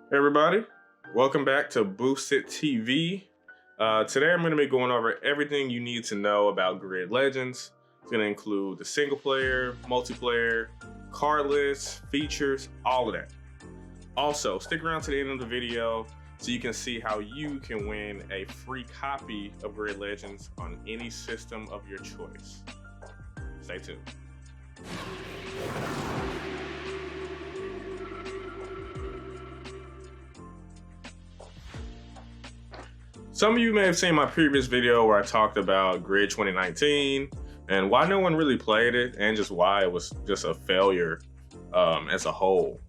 Hey everybody, welcome back to Boosted TV. Today I'm going to be going over everything you need to know about Grid Legends. It's going to include the single player, multiplayer, car lists, features, all of that. Also, stick around to the end of the video so you can see how you can win a free copy of Grid Legends on any system of your choice. Stay tuned. Some of you may have seen my previous video where I talked about Grid 2019 and why no one really played it and just why it was just a failure as a whole.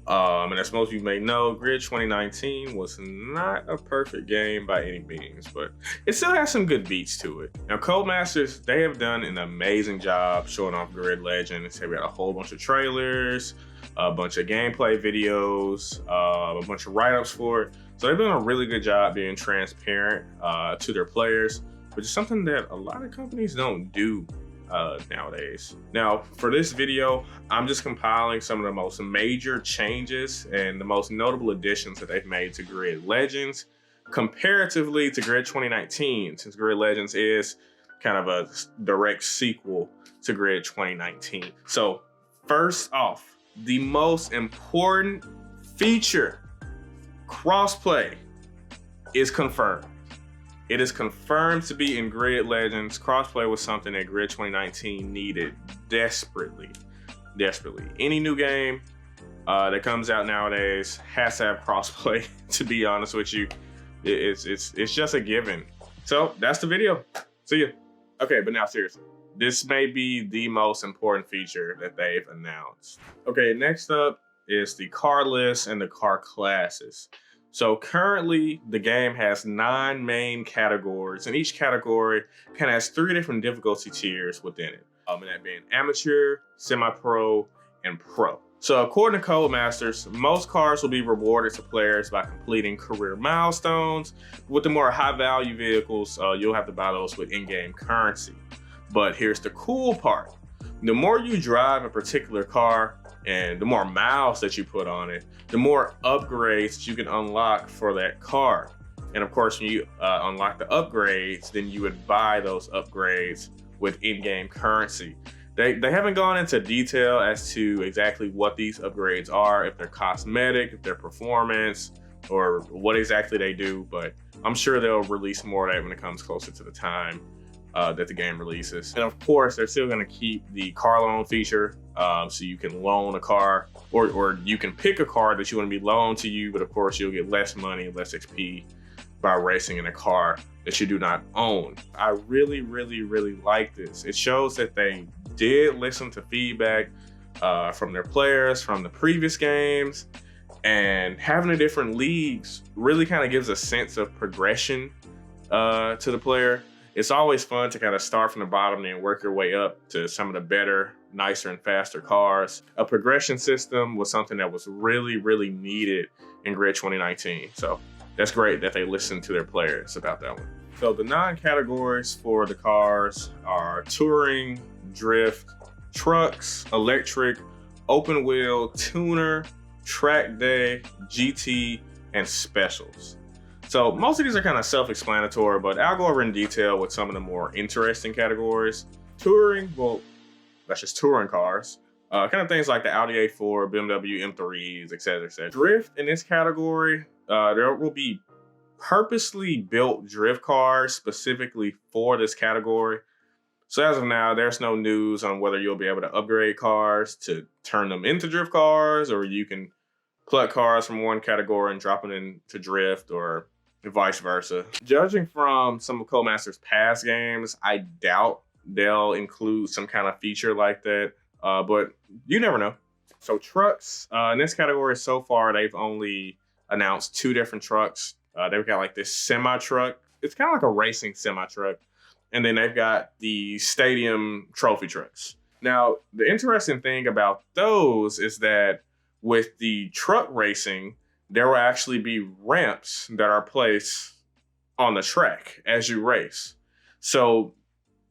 And as most of you may know, Grid 2019 was not a perfect game by any means, but it still has some good beats to it. Now, Codemasters, they have done an amazing job showing off Grid Legends. They've got a whole bunch of trailers, a bunch of gameplay videos, a bunch of write-ups for it. So they've done a really good job being transparent to their players, which is something that a lot of companies don't do nowadays. Now, for this video, I'm just compiling some of the most major changes and the most notable additions that they've made to Grid Legends comparatively to Grid 2019, since Grid Legends is kind of a direct sequel to Grid 2019. So first off, the most important feature, crossplay, is confirmed. It is confirmed to be in Grid Legends. Crossplay was something that Grid 2019 needed desperately. Any new game that comes out nowadays has to have crossplay, to be honest with you. It's just a given. So that's the video. See ya. Okay, but now seriously, this may be the most important feature that they've announced. Okay, next up is the car list and the car classes. So currently, the game has 9 main categories, and each category kind of has 3 different difficulty tiers within it. And that being amateur, semi-pro, and pro. So according to Codemasters, most cars will be rewarded to players by completing career milestones. With the more high-value vehicles, you'll have to buy those with in-game currency. But here's the cool part. The more you drive a particular car, and the more miles that you put on it, the more upgrades that you can unlock for that car. And of course, when you unlock the upgrades, then you would buy those upgrades with in-game currency. They haven't gone into detail as to exactly what these upgrades are, if they're cosmetic, if they're performance, or what exactly they do, but I'm sure they'll release more of that when it comes closer to the time that the game releases. And of course, they're still gonna keep the car loan feature, so you can loan a car, or you can pick a car that you want to be loaned to you, but of course you'll get less money, less XP by racing in a car that you do not own. I really like this. It shows that they did listen to feedback from their players from the previous games, and having the different leagues really kind of gives a sense of progression to the player. It's always fun to kind of start from the bottom and work your way up to some of the better, nicer, and faster cars. A progression system was something that was really needed in Grid 2019. So that's great that they listened to their players about that one. So the 9 categories for the cars are touring, drift, trucks, electric, open wheel, tuner, track day, GT, and specials. So most of these are kind of self-explanatory, but I'll go over in detail with some of the more interesting categories. Touring, well, that's just touring cars. Kind of things like the Audi A4, BMW M3s, etc., etc. Drift in this category, there will be purposely built drift cars specifically for this category. So as of now, there's no news on whether you'll be able to upgrade cars to turn them into drift cars, or you can pluck cars from one category and drop them into drift, or vice versa. Judging from some of Codemasters' past games, I doubt they'll include some kind of feature like that, but you never know. So trucks, in this category so far, they've only announced 2 different trucks. They've got like this semi-truck. It's kind of like a racing semi-truck. And then they've got the stadium trophy trucks. Now, the interesting thing about those is that with the truck racing, there will actually be ramps that are placed on the track as you race. So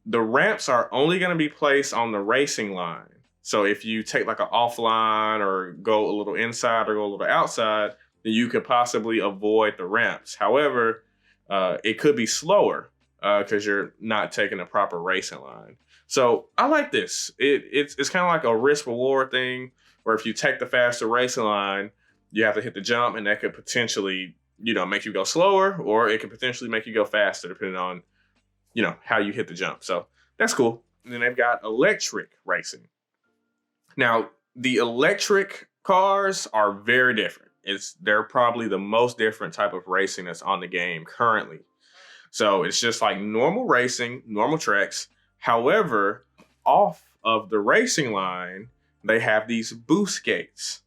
the ramps are only going to be placed on the racing line. So if you take like an offline or go a little inside or go a little outside, you could possibly avoid the ramps. However, it could be slower because you're not taking a proper racing line. So I like this. It's kind of like a risk reward thing where if you take the faster racing line, you have to hit the jump, and that could potentially, make you go slower, or it could potentially make you go faster depending on, how you hit the jump. So that's cool. And then they've got electric racing. Now, the electric cars are very different. They're probably the most different type of racing that's on the game currently. So it's just like normal racing, normal tracks. However, off of the racing line, they have these boost gates.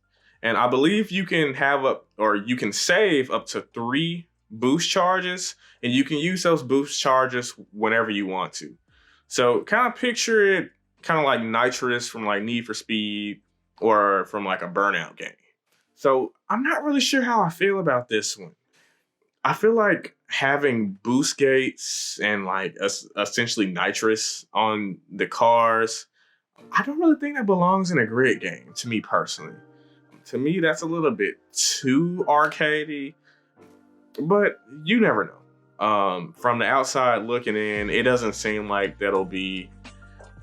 And I believe you can you can save up to 3 boost charges, and you can use those boost charges whenever you want to. So kind of picture it kind of like nitrous from like Need for Speed or from like a Burnout game. So I'm not really sure how I feel about this one. I feel like having boost gates and like essentially nitrous on the cars, I don't really think that belongs in a grid game, to me personally. To me, that's a little bit too arcadey, but you never know. From the outside looking in, it doesn't seem like that'll be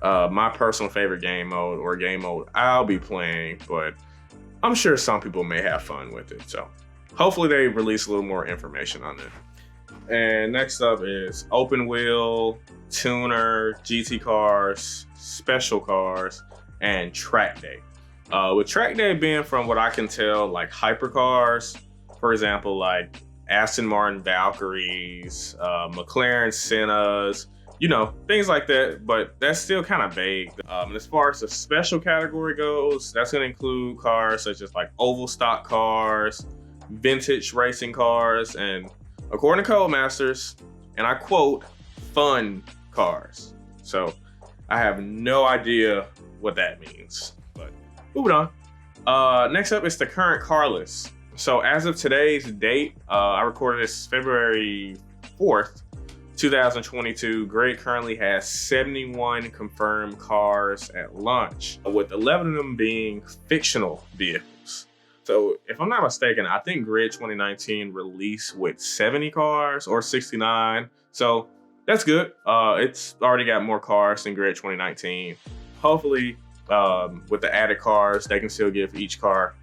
my personal favorite game mode or game mode I'll be playing, but I'm sure some people may have fun with it. So hopefully they release a little more information on it. And next up is open wheel, tuner, GT cars, special cars, and track day. With track day being, from what I can tell, like hypercars, for example, like Aston Martin Valkyries, McLaren Sennas, things like that, but that's still kind of vague. As far as the special category goes, that's going to include cars such as like oval stock cars, vintage racing cars, and according to Codemasters, and I quote, fun cars. So I have no idea what that means, but moving on. Next up is the current car list. So as of today's date, I recorded this February 4th, 2022. Grid currently has 71 confirmed cars at launch, with 11 of them being fictional vehicles. So if I'm not mistaken, I think Grid 2019 released with 70 cars or 69. So that's good. It's already got more cars than Grid 2019. Hopefully, with the added cars, they can still give each car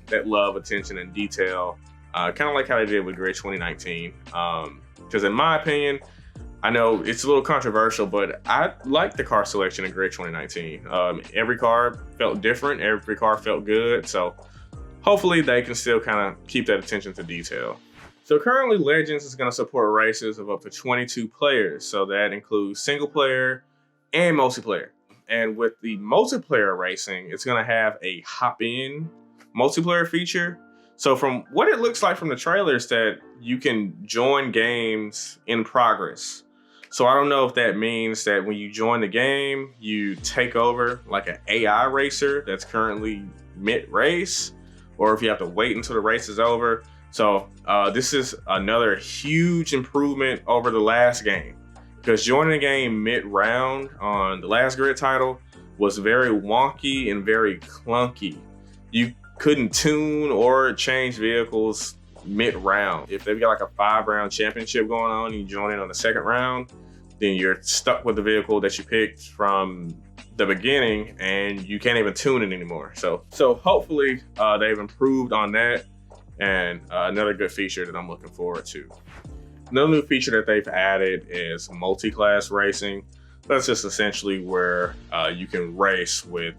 that love, attention, and detail, kind of like how they did with Grid 2019. Because in my opinion, I know it's a little controversial, but I like the car selection in Grid 2019. Every car felt different. Every car felt good. So hopefully they can still kind of keep that attention to detail. So currently Legends is going to support races of up to 22 players. So that includes single player and multiplayer. And with the multiplayer racing, it's going to have a hop-in multiplayer feature. So from what it looks like from the trailers, that you can join games in progress. So I don't know if that means that when you join the game, you take over like an AI racer that's currently mid-race, or if you have to wait until the race is over. So this is another huge improvement over the last game, because joining the game mid-round on the last Grid title was very wonky and very clunky. You couldn't tune or change vehicles mid-round. If they've got like a 5-round championship going on and you join in on the second round, then you're stuck with the vehicle that you picked from the beginning and you can't even tune it anymore. So hopefully they've improved on that, and another good feature that I'm looking forward to. Another new feature that they've added is multi-class racing. That's just essentially where you can race with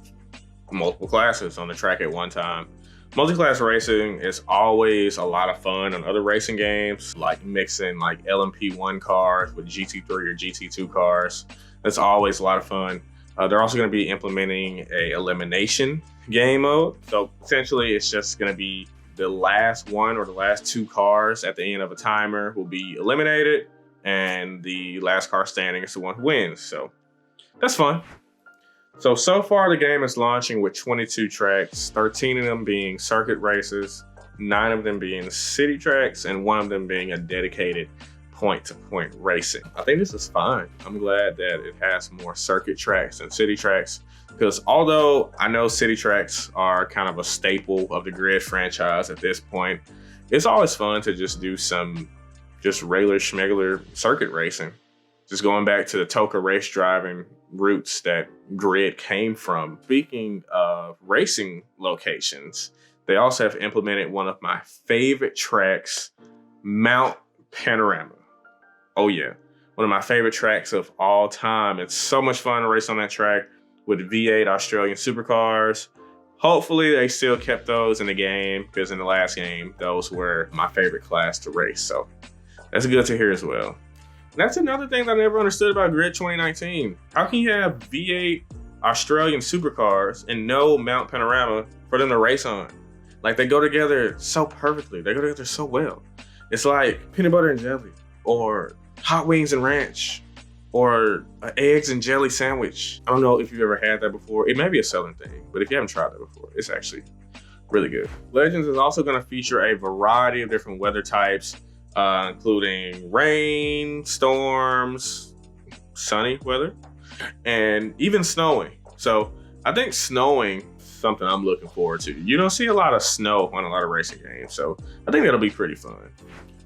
multiple classes on the track at one time. Multi-class racing is always a lot of fun on other racing games, like mixing like LMP1 cars with GT3 or GT2 cars. That's always a lot of fun. They're also going to be implementing a elimination game mode. So essentially it's just going to be the last one or the last 2 cars at the end of a timer will be eliminated, and the last car standing is the one who wins. So that's fun. So far the game is launching with 22 tracks, 13 of them being circuit races, 9 of them being city tracks, and 1 of them being a dedicated point-to-point racing. I think this is fine. I'm glad that it has more circuit tracks than city tracks, because although I know city tracks are kind of a staple of the Grid franchise at this point, it's always fun to just do some just regular schmegular circuit racing. Just going back to the Toka race driving roots that Grid came from. Speaking of racing locations, they also have implemented one of my favorite tracks, Mount Panorama. Oh yeah, one of my favorite tracks of all time. It's so much fun to race on that track with V8 Australian supercars. Hopefully they still kept those in the game, because in the last game, those were my favorite class to race. So that's good to hear as well. And that's another thing that I never understood about Grid 2019. How can you have V8 Australian supercars and no Mount Panorama for them to race on? Like, they go together so perfectly. They go together so well. It's like peanut butter and jelly, or hot wings and ranch, or an eggs and jelly sandwich. I don't know if you've ever had that before. It may be a Southern thing, but if you haven't tried that before, it's actually really good. Legends is also going to feature a variety of different weather types, including rain, storms, sunny weather, and even snowing. So I think snowing is something I'm looking forward to. You don't see a lot of snow on a lot of racing games, so I think that'll be pretty fun.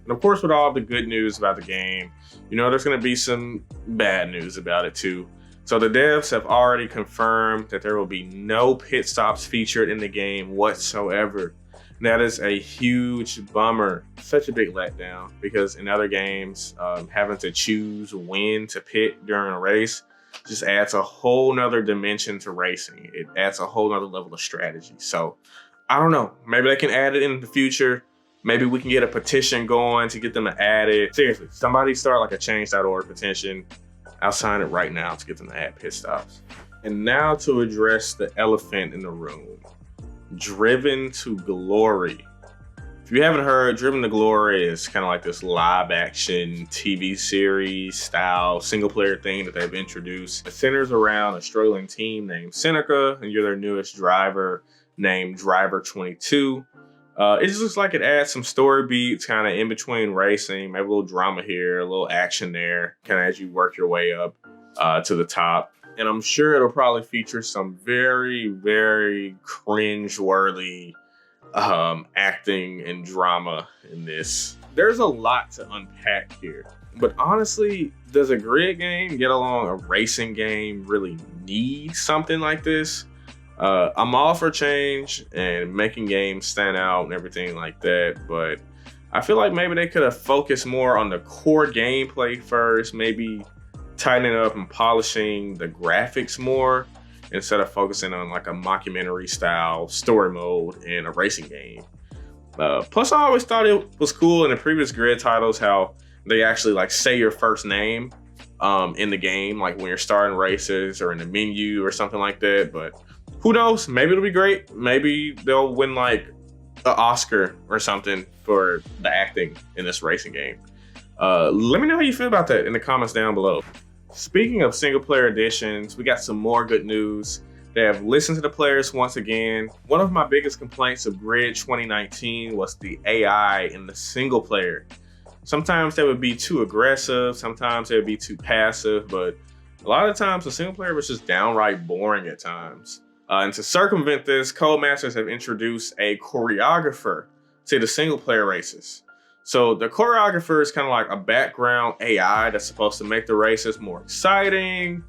And of course, with all the good news about the game, you know, there's going to be some bad news about it too. So the devs have already confirmed that there will be no pit stops featured in the game whatsoever. And that is a huge bummer, such a big letdown, because in other games, having to choose when to pit during a race just adds a whole nother dimension to racing. It adds a whole nother level of strategy. So I don't know, maybe they can add it in the future. Maybe we can get a petition going to get them to add it. Seriously, somebody start like a change.org petition. I'll sign it right now to get them to add pit stops. And now to address the elephant in the room, Driven to Glory. If you haven't heard, Driven to Glory is kind of like this live action TV series style single player thing that they've introduced. It centers around an Australian team named Seneca, and you're their newest driver named Driver 22. It just looks like it adds some story beats kind of in between racing, maybe a little drama here, a little action there, kind of as you work your way up to the top. And I'm sure it'll probably feature some very, very cringe-worthy acting and drama in this. There's a lot to unpack here. But honestly, does a grid game get along a racing game really need something like this? I'm all for change and making games stand out and everything like that, but I feel like maybe they could have focused more on the core gameplay first, maybe tightening up and polishing the graphics more instead of focusing on like a mockumentary style story mode in a racing game. Plus, I always thought it was cool in the previous grid titles how they actually like say your first name in the game, like when you're starting races or in the menu or something like that. But who knows? Maybe it'll be great. Maybe they'll win like an Oscar or something for the acting in this racing game. Let me know how you feel about that in the comments down below. Speaking of single player editions, we got some more good news. They have listened to the players once again. One of my biggest complaints of Grid 2019 was the AI in the single player. Sometimes they would be too aggressive, sometimes they would be too passive, but a lot of times the single player was just downright boring at times. And to circumvent this, Codemasters have introduced a choreographer to the single player races. So the choreographer is kind of like a background AI that's supposed to make the races more exciting,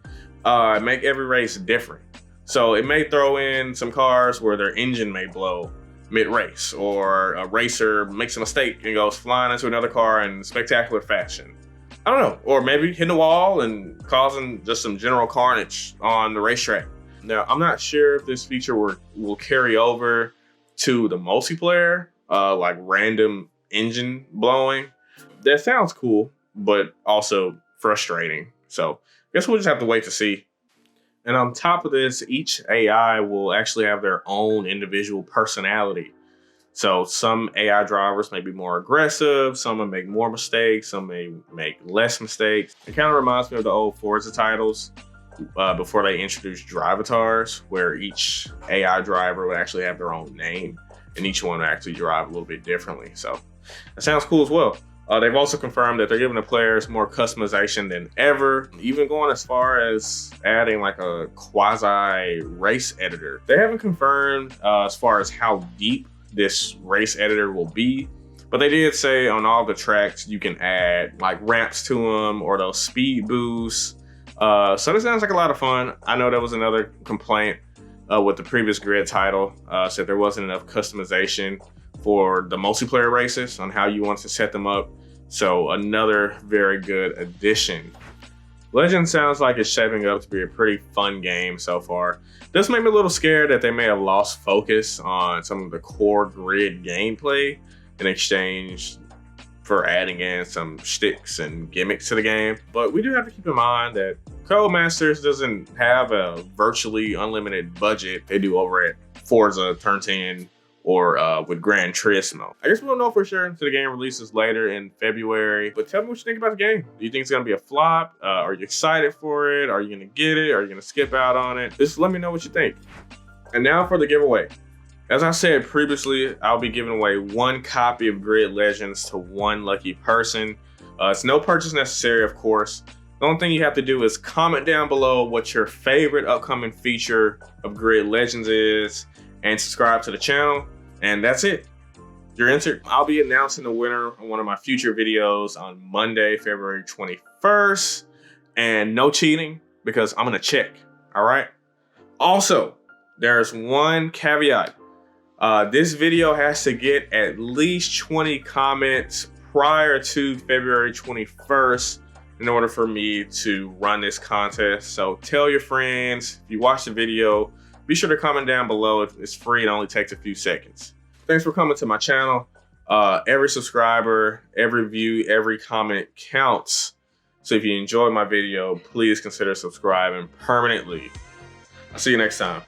make every race different. So it may throw in some cars where their engine may blow mid-race, or a racer makes a mistake and goes flying into another car in spectacular fashion. I don't know, or maybe hitting a wall and causing just some general carnage on the racetrack. Now, I'm not sure if this feature will carry over to the multiplayer, like random engine blowing. That sounds cool, but also frustrating. So I guess we'll just have to wait to see. And on top of this, each AI will actually have their own individual personality. So some AI drivers may be more aggressive, some may make more mistakes, some may make less mistakes. It kind of reminds me of the old Forza titles before they introduced Drivatars, where each AI driver would actually have their own name and each one would actually drive a little bit differently. So that sounds cool as well. They've also confirmed that they're giving the players more customization than ever, even going as far as adding like a quasi race editor. They haven't confirmed as far as how deep this race editor will be, But they did say on all the tracks you can add like ramps to them or those speed boosts. So this sounds like a lot of fun. I know that was another complaint with the previous grid title, said there wasn't enough customization for the multiplayer races on how you want to set them up. So another very good addition. Legend sounds like it's shaping up to be a pretty fun game so far. This made me a little scared that they may have lost focus on some of the core grid gameplay in exchange for adding in some shticks and gimmicks to the game. But we do have to keep in mind that Codemasters doesn't have a virtually unlimited budget they do over at Forza Turn 10 or with Gran Turismo. I guess we'll know for sure until the game releases later in February. But tell me what you think about the game. Do you think it's gonna be a flop? Are you excited for it? Are you gonna get it? Are you gonna skip out on it? Just let me know what you think. And now for the giveaway. As I said previously, I'll be giving away 1 copy of Grid Legends to 1 lucky person. It's no purchase necessary, of course. The only thing you have to do is comment down below what your favorite upcoming feature of Grid Legends is and subscribe to the channel. And that's it. You're entered. I'll be announcing the winner on one of my future videos on Monday, February 21st. And no cheating because I'm gonna check, all right? Also, there's one caveat. This video has to get at least 20 comments prior to February 21st in order for me to run this contest. So tell your friends, if you watch the video, be sure to comment down below. It's free, it only takes a few seconds. Thanks for coming to my channel. Every subscriber, every view, every comment counts. So if you enjoyed my video, please consider subscribing permanently. I'll see you next time.